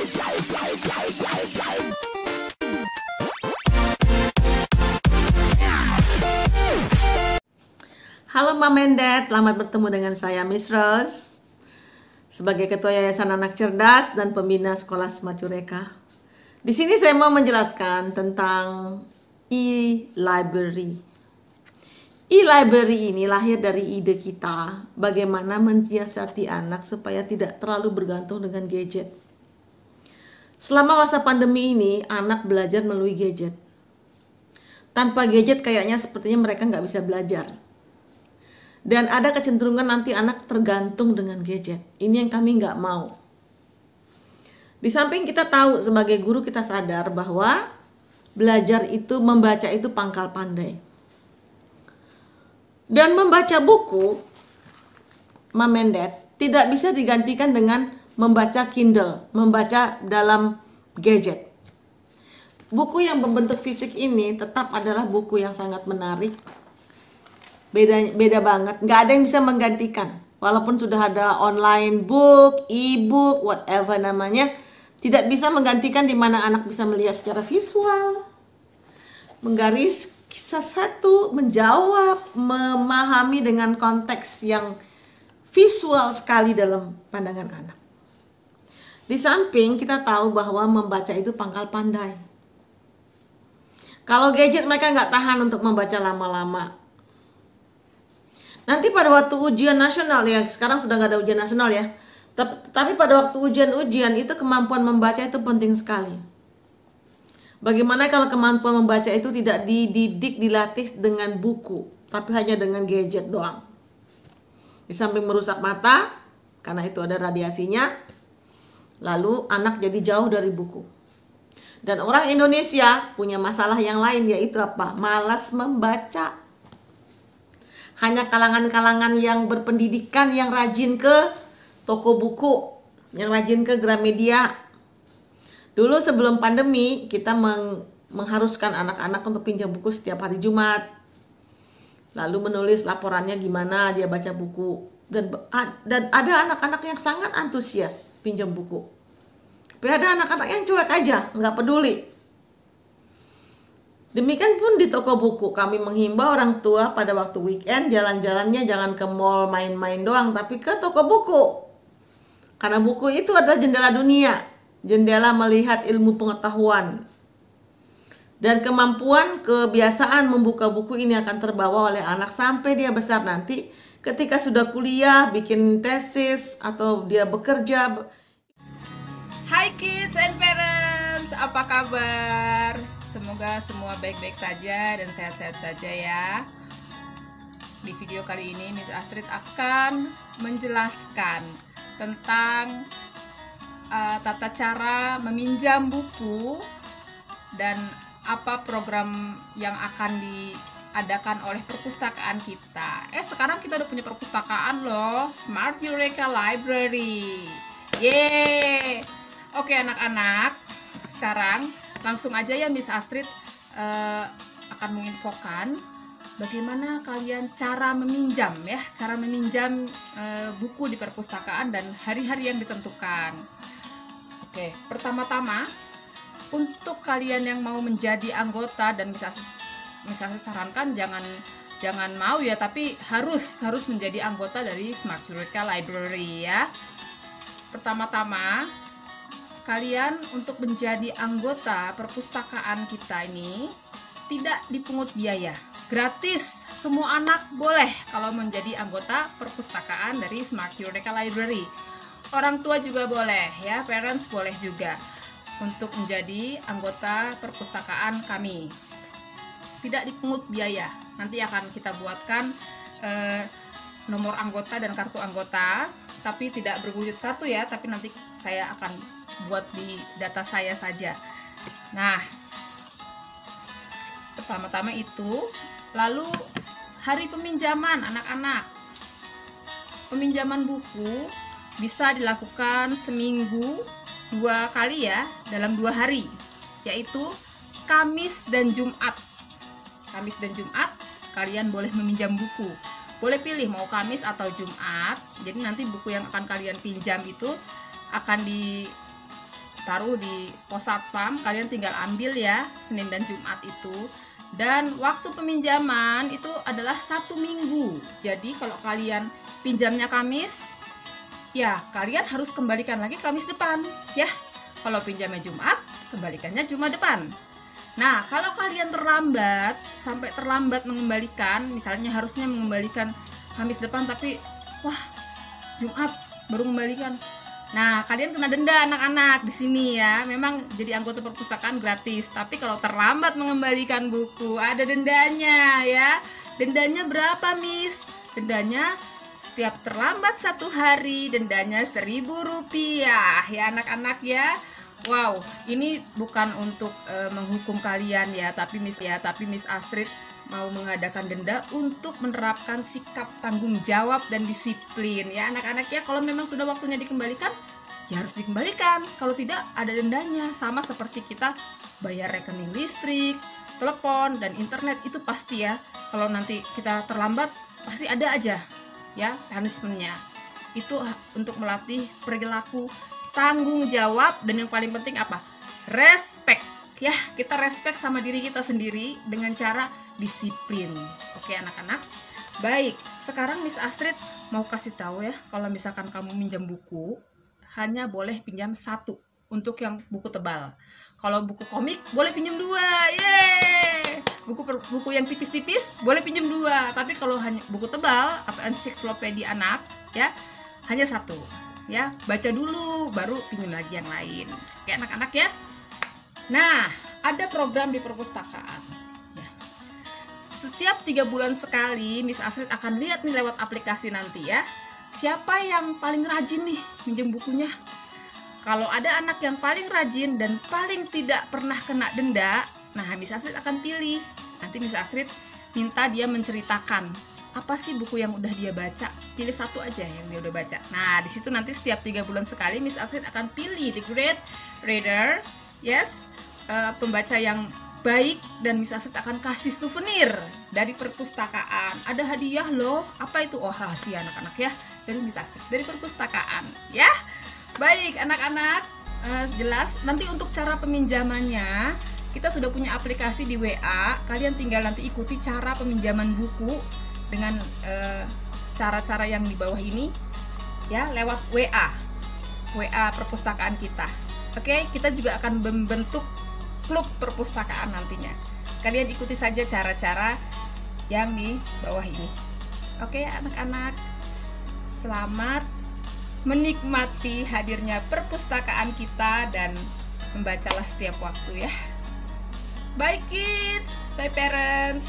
Halo Mom and Dad, selamat bertemu dengan saya Miss Rose sebagai Ketua Yayasan Anak Cerdas dan Pembina Sekolah Smart Eureka. Di sini saya mau menjelaskan tentang e-library. E-library ini lahir dari ide kita bagaimana mensiasati anak supaya tidak terlalu bergantung dengan gadget. Selama masa pandemi ini, anak belajar melalui gadget. Tanpa gadget kayaknya sepertinya mereka nggak bisa belajar. Dan ada kecenderungan nanti anak tergantung dengan gadget. Ini yang kami nggak mau. Di samping kita tahu sebagai guru kita sadar bahwa belajar itu, membaca itu pangkal pandai. Dan membaca buku, Mom and Dad, tidak bisa digantikan dengan membaca Kindle, membaca dalam gadget. Buku yang berbentuk fisik ini tetap adalah buku yang sangat menarik. Beda banget, nggak ada yang bisa menggantikan. Walaupun sudah ada online book, e-book, whatever namanya, tidak bisa menggantikan di mana anak bisa melihat secara visual, menggaris kisah satu, menjawab, memahami dengan konteks yang visual sekali dalam pandangan anak. Di samping kita tahu bahwa membaca itu pangkal pandai. Kalau gadget mereka nggak tahan untuk membaca lama-lama. Nanti pada waktu ujian nasional, ya sekarang sudah nggak ada ujian nasional ya, tapi pada waktu ujian itu kemampuan membaca itu penting sekali. Bagaimana kalau kemampuan membaca itu tidak dididik, dilatih dengan buku, tapi hanya dengan gadget doang. Di samping merusak mata, karena itu ada radiasinya, lalu anak jadi jauh dari buku. Dan orang Indonesia punya masalah yang lain, yaitu apa? Malas membaca. Hanya kalangan-kalangan yang berpendidikan yang rajin ke toko buku, yang rajin ke Gramedia. Dulu sebelum pandemi kita mengharuskan anak-anak untuk pinjam buku setiap hari Jumat. Lalu menulis laporannya gimana dia baca buku. Dan ada anak-anak yang sangat antusias pinjam buku. Tapi ada anak-anak yang cuek aja, nggak peduli. Demikian pun di toko buku, kami menghimbau orang tua pada waktu weekend jalan-jalannya jangan ke mall main-main doang, tapi ke toko buku. Karena buku itu adalah jendela dunia, jendela melihat ilmu pengetahuan. Dan kemampuan, kebiasaan membuka buku ini akan terbawa oleh anak sampai dia besar nanti ketika sudah kuliah, bikin tesis, atau dia bekerja. Hai kids and parents, apa kabar? Semoga semua baik-baik saja dan sehat-sehat saja ya. Di video kali ini Miss Astrid akan menjelaskan tentang tata cara meminjam buku dan apa program yang akan diadakan oleh perpustakaan kita. Sekarang kita udah punya perpustakaan loh, Smart Eureka Library. Yeay! Oke anak-anak, sekarang langsung aja ya Miss Astrid akan menginfokan bagaimana kalian cara meminjam ya, cara meminjam buku di perpustakaan dan hari-hari yang ditentukan. Oke, pertama-tama untuk kalian yang mau menjadi anggota, dan Miss Astrid sarankan jangan mau ya, tapi harus menjadi anggota dari Smart Eureka Library ya. Pertama-tama kalian untuk menjadi anggota perpustakaan kita ini tidak dipungut biaya, gratis. Semua anak boleh kalau menjadi anggota perpustakaan dari Smart Eureka Library. Orang tua juga boleh ya, parents boleh juga untuk menjadi anggota perpustakaan kami. Tidak dipungut biaya. Nanti akan kita buatkan nomor anggota dan kartu anggota, tapi tidak berwujud kartu ya, tapi nanti saya akan buat di data saya saja. Nah, pertama-tama itu, lalu hari peminjaman anak-anak. Peminjaman buku bisa dilakukan seminggu 2 kali ya, dalam 2 hari, yaitu Kamis dan Jumat. Kamis dan Jumat kalian boleh meminjam buku. Boleh pilih mau Kamis atau Jumat. Jadi nanti buku yang akan kalian pinjam itu akan taruh di pos satpam, kalian tinggal ambil ya Senin dan Jumat itu. Dan waktu peminjaman itu adalah 1 minggu. Jadi kalau kalian pinjamnya Kamis, ya kalian harus kembalikan lagi Kamis depan ya. Kalau pinjamnya Jumat, kembalikannya Jumat depan. Nah, kalau kalian terlambat, sampai terlambat mengembalikan, misalnya harusnya mengembalikan Kamis depan tapi wah, Jumat baru mengembalikan. Nah, kalian kena denda anak-anak di sini ya. Memang jadi anggota perpustakaan gratis, tapi kalau terlambat mengembalikan buku ada dendanya ya. Dendanya berapa, Miss? Dendanya setiap terlambat 1 hari dendanya Rp1.000 ya anak-anak ya. Wow, ini bukan untuk menghukum kalian ya, tapi Miss Astrid mau mengadakan denda untuk menerapkan sikap tanggung jawab dan disiplin ya anak-anak ya. Kalau memang sudah waktunya dikembalikan, ya harus dikembalikan. Kalau tidak, ada dendanya. Sama seperti kita bayar rekening listrik, telepon, dan internet, itu pasti ya. Kalau nanti kita terlambat, pasti ada aja ya punishment-nya. Itu untuk melatih perilaku tanggung jawab, dan yang paling penting apa? Respect ya. Kita respect sama diri kita sendiri dengan cara disiplin. Oke anak-anak. Baik, sekarang Miss Astrid mau kasih tahu ya, kalau misalkan kamu minjam buku, hanya boleh pinjam 1 untuk yang buku tebal. Kalau buku komik boleh pinjam 2. Yeay! Buku yang tipis-tipis boleh pinjam 2. Tapi kalau hanya buku tebal atau ensiklopedia anak ya, hanya 1. Ya, baca dulu baru pinjam lagi yang lain. Oke anak-anak ya. Nah, ada program di perpustakaan ya. Setiap 3 bulan sekali Miss Astrid akan lihat nih lewat aplikasi nanti ya, siapa yang paling rajin nih minjem bukunya. Kalau ada anak yang paling rajin dan paling tidak pernah kena denda, nah Miss Astrid akan pilih. Nanti Miss Astrid minta dia menceritakan apa sih buku yang udah dia baca. Pilih 1 aja yang dia udah baca. Nah, di situ nanti setiap 3 bulan sekali Miss Astrid akan pilih the great reader, yes, pembaca yang baik, dan Miss Astrid akan kasih souvenir dari perpustakaan. Ada hadiah loh. Apa itu? Oh, rahasia anak-anak ya. Dari Miss Astrid, dari perpustakaan ya. Baik anak-anak, jelas. Nanti untuk cara peminjamannya, kita sudah punya aplikasi di WA. Kalian tinggal nanti ikuti cara peminjaman buku dengan cara-cara yang di bawah ini ya, lewat WA perpustakaan kita. Oke, kita juga akan membentuk klub perpustakaan nantinya. Kalian ikuti saja cara-cara yang di bawah ini. Oke anak-anak, selamat menikmati hadirnya perpustakaan kita, dan membacalah setiap waktu ya. Bye kids, bye parents.